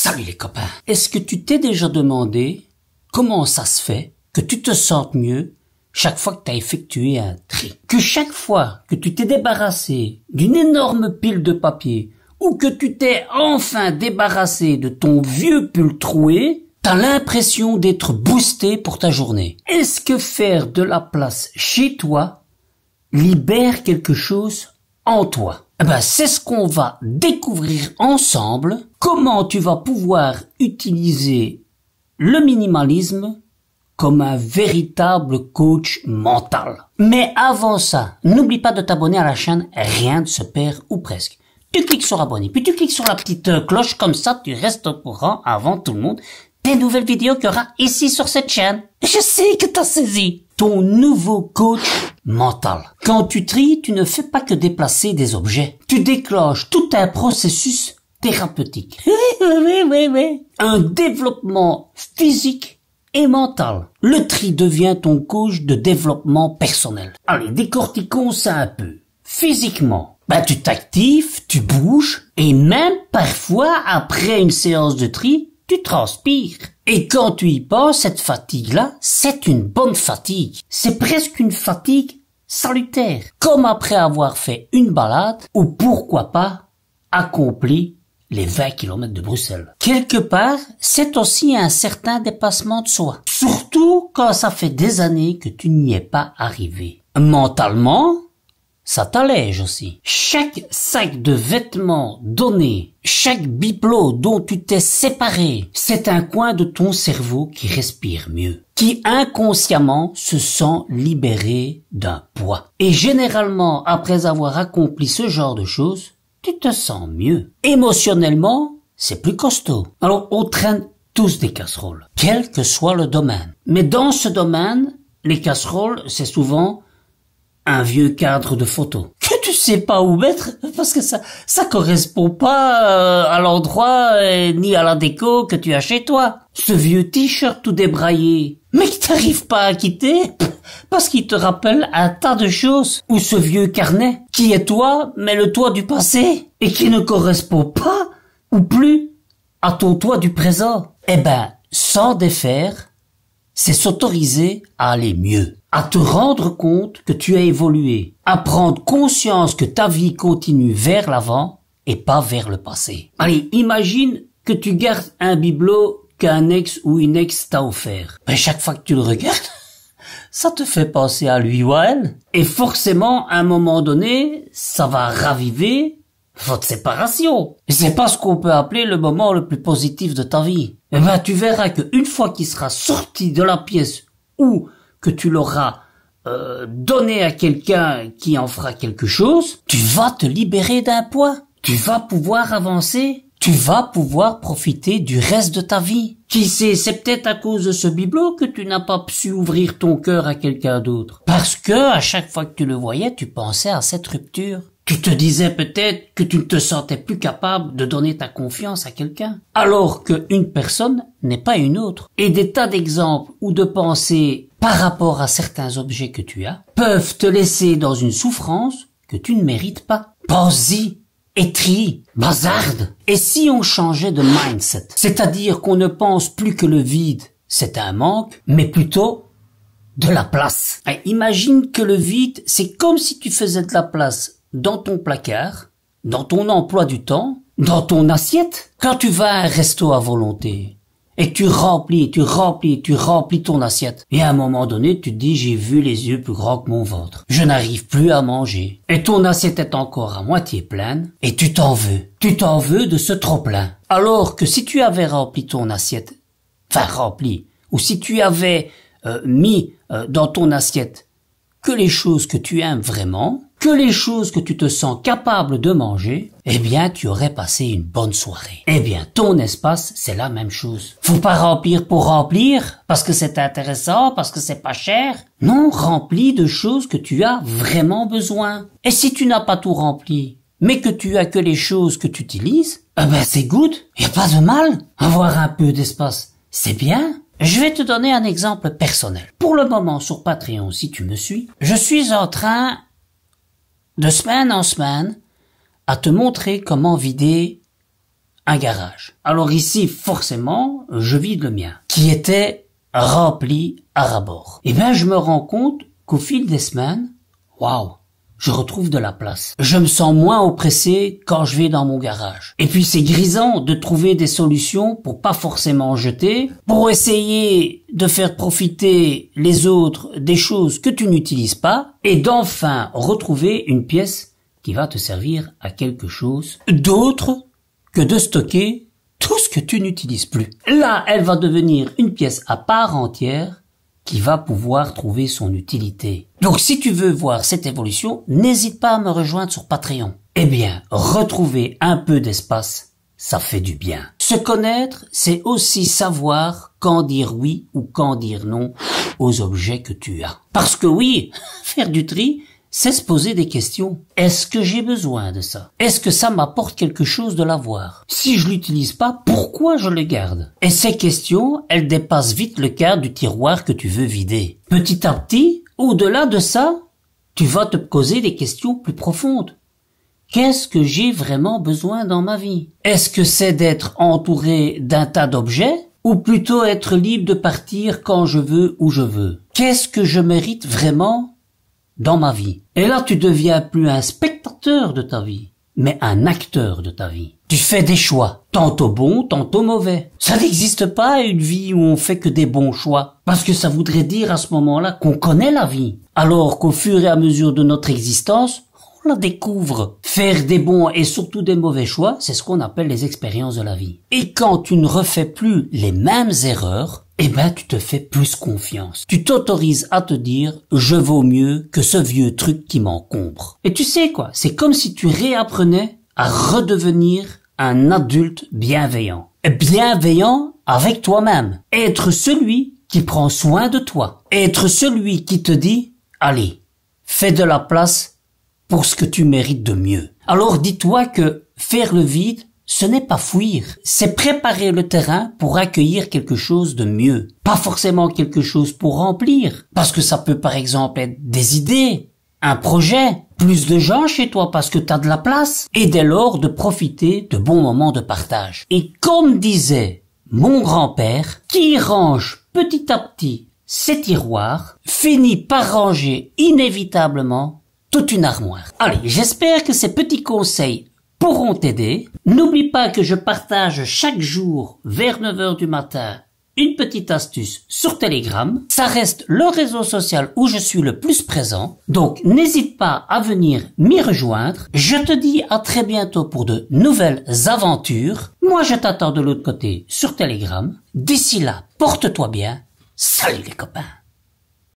Salut les copains. Est-ce que tu t'es déjà demandé comment ça se fait que tu te sentes mieux chaque fois que tu as effectué un tri? Que chaque fois que tu t'es débarrassé d'une énorme pile de papier ou que tu t'es enfin débarrassé de ton vieux pull troué, t'as l'impression d'être boosté pour ta journée. Est-ce que faire de la place chez toi libère quelque chose en toi? C'est ce qu'on va découvrir ensemble, comment tu vas pouvoir utiliser le minimalisme comme un véritable coach mental. Mais avant ça, n'oublie pas de t'abonner à la chaîne, rien ne se perd ou presque. Tu cliques sur abonner, puis tu cliques sur la petite cloche, comme ça tu restes au courant avant tout le monde des nouvelles vidéos qu'il y aura ici sur cette chaîne. Je sais que t'as saisi. Ton nouveau coach mental. Quand tu tries, tu ne fais pas que déplacer des objets. Tu déclenches tout un processus thérapeutique. Oui. Un développement physique et mental. Le tri devient ton coach de développement personnel. Allez, décortiquons ça un peu. Physiquement, tu t'actives, tu bouges, et même parfois, après une séance de tri, tu transpires. Et quand tu y penses, cette fatigue-là, c'est une bonne fatigue. C'est presque une fatigue salutaire. Comme après avoir fait une balade, ou pourquoi pas, accompli les 20 km de Bruxelles. Quelque part, c'est aussi un certain dépassement de soi. Surtout quand ça fait des années que tu n'y es pas arrivé. Mentalement, ça t'allège aussi. Chaque sac de vêtements donné, chaque bibelot dont tu t'es séparé, c'est un coin de ton cerveau qui respire mieux, qui inconsciemment se sent libéré d'un poids. Et généralement, après avoir accompli ce genre de choses, tu te sens mieux. Émotionnellement, c'est plus costaud. Alors, on traîne tous des casseroles, quel que soit le domaine. Mais dans ce domaine, les casseroles, c'est souvent un vieux cadre de photo que tu sais pas où mettre parce que ça correspond pas à l'endroit ni à la déco que tu as chez toi. Ce vieux t-shirt tout débraillé, mais que t'arrives pas à quitter parce qu'il te rappelle un tas de choses. Ou ce vieux carnet qui est toi, mais le toi du passé et qui ne correspond pas ou plus à ton toi du présent. S'en défaire, c'est s'autoriser à aller mieux, à te rendre compte que tu as évolué, à prendre conscience que ta vie continue vers l'avant et pas vers le passé. Allez, imagine que tu gardes un bibelot qu'un ex ou une ex t'a offert. Chaque fois que tu le regardes, ça te fait penser à lui ou à elle. Et forcément, à un moment donné, ça va raviver votre séparation. Et c'est pas ce qu'on peut appeler le moment le plus positif de ta vie. Tu verras qu'une fois qu'il sera sorti de la pièce ou que tu l'auras donné à quelqu'un qui en fera quelque chose, tu vas te libérer d'un poids. Tu vas pouvoir avancer. Tu vas pouvoir profiter du reste de ta vie. Qui sait, c'est peut-être à cause de ce bibelot que tu n'as pas su ouvrir ton cœur à quelqu'un d'autre. Parce que à chaque fois que tu le voyais, tu pensais à cette rupture. Tu te disais peut-être que tu ne te sentais plus capable de donner ta confiance à quelqu'un. Alors qu'une personne n'est pas une autre. Et des tas d'exemples ou de pensées par rapport à certains objets que tu as peuvent te laisser dans une souffrance que tu ne mérites pas. Pense-y. Et trie, bazarde. Et si on changeait de mindset, c'est-à-dire qu'on ne pense plus que le vide, c'est un manque, mais plutôt de la place. Imagine que le vide, c'est comme si tu faisais de la place dans ton placard, dans ton emploi du temps, dans ton assiette. Quand tu vas à un resto à volonté, et que tu remplis ton assiette. Et à un moment donné, tu te dis, j'ai vu les yeux plus grands que mon ventre. Je n'arrive plus à manger. Et ton assiette est encore à moitié pleine, et tu t'en veux. Tu t'en veux de ce trop-plein. Alors que si tu avais rempli ton assiette, ou si tu avais mis dans ton assiette que les choses que tu aimes vraiment, que les choses que tu te sens capable de manger, tu aurais passé une bonne soirée. Ton espace, c'est la même chose. Faut pas remplir pour remplir, parce que c'est intéressant, parce que c'est pas cher. Non, remplis de choses que tu as vraiment besoin. Et si tu n'as pas tout rempli, mais que tu as que les choses que tu utilises, c'est good. Y a pas de mal. Avoir un peu d'espace, c'est bien. Je vais te donner un exemple personnel. Pour le moment, sur Patreon, si tu me suis, je suis en train de semaine en semaine à te montrer comment vider un garage. Alors ici, forcément, je vide le mien, qui était rempli à ras-bord. Et bien, je me rends compte qu'au fil des semaines, waouh, je retrouve de la place. Je me sens moins oppressé quand je vais dans mon garage. Et puis c'est grisant de trouver des solutions pour pas forcément jeter, pour essayer de faire profiter les autres des choses que tu n'utilises pas, et d'enfin retrouver une pièce qui va te servir à quelque chose d'autre que de stocker tout ce que tu n'utilises plus. Là, elle va devenir une pièce à part entière qui va pouvoir trouver son utilité. Donc si tu veux voir cette évolution, n'hésite pas à me rejoindre sur Patreon. Eh bien, retrouver un peu d'espace, ça fait du bien. Se connaître, c'est aussi savoir quand dire oui ou quand dire non aux objets que tu as. Parce que oui, faire du tri, c'est se poser des questions. Est-ce que j'ai besoin de ça? Est-ce que ça m'apporte quelque chose de l'avoir? Si je l'utilise pas, pourquoi je le garde? Et ces questions, elles dépassent vite le cadre du tiroir que tu veux vider. Petit à petit, au-delà de ça, tu vas te poser des questions plus profondes. Qu'est-ce que j'ai vraiment besoin dans ma vie? Est-ce que c'est d'être entouré d'un tas d'objets? Ou plutôt être libre de partir quand je veux, où je veux? Qu'est-ce que je mérite vraiment dans ma vie? Et là, tu deviens plus un spectateur de ta vie, mais un acteur de ta vie. Tu fais des choix, tantôt bons, tantôt mauvais. Ça n'existe pas une vie où on fait que des bons choix, parce que ça voudrait dire à ce moment-là qu'on connaît la vie, alors qu'au fur et à mesure de notre existence, on la découvre. Faire des bons et surtout des mauvais choix, c'est ce qu'on appelle les expériences de la vie. Et quand tu ne refais plus les mêmes erreurs, eh ben, tu te fais plus confiance. Tu t'autorises à te dire, je vaux mieux que ce vieux truc qui m'encombre. Et tu sais quoi? C'est comme si tu réapprenais à redevenir un adulte bienveillant. Bienveillant avec toi-même. Être celui qui prend soin de toi. Être celui qui te dit, allez, fais de la place pour ce que tu mérites de mieux. Alors dis-toi que faire le vide, ce n'est pas fuir, c'est préparer le terrain pour accueillir quelque chose de mieux. Pas forcément quelque chose pour remplir, parce que ça peut par exemple être des idées, un projet, plus de gens chez toi parce que t'as de la place, et dès lors de profiter de bons moments de partage. Et comme disait mon grand-père, qui range petit à petit ses tiroirs, finit par ranger inévitablement toute une armoire. Allez, j'espère que ces petits conseils pourront t'aider. N'oublie pas que je partage chaque jour vers 9h du matin une petite astuce sur Telegram. Ça reste le réseau social où je suis le plus présent. Donc n'hésite pas à venir m'y rejoindre. Je te dis à très bientôt pour de nouvelles aventures. Moi je t'attends de l'autre côté sur Telegram. D'ici là, porte-toi bien. Salut les copains.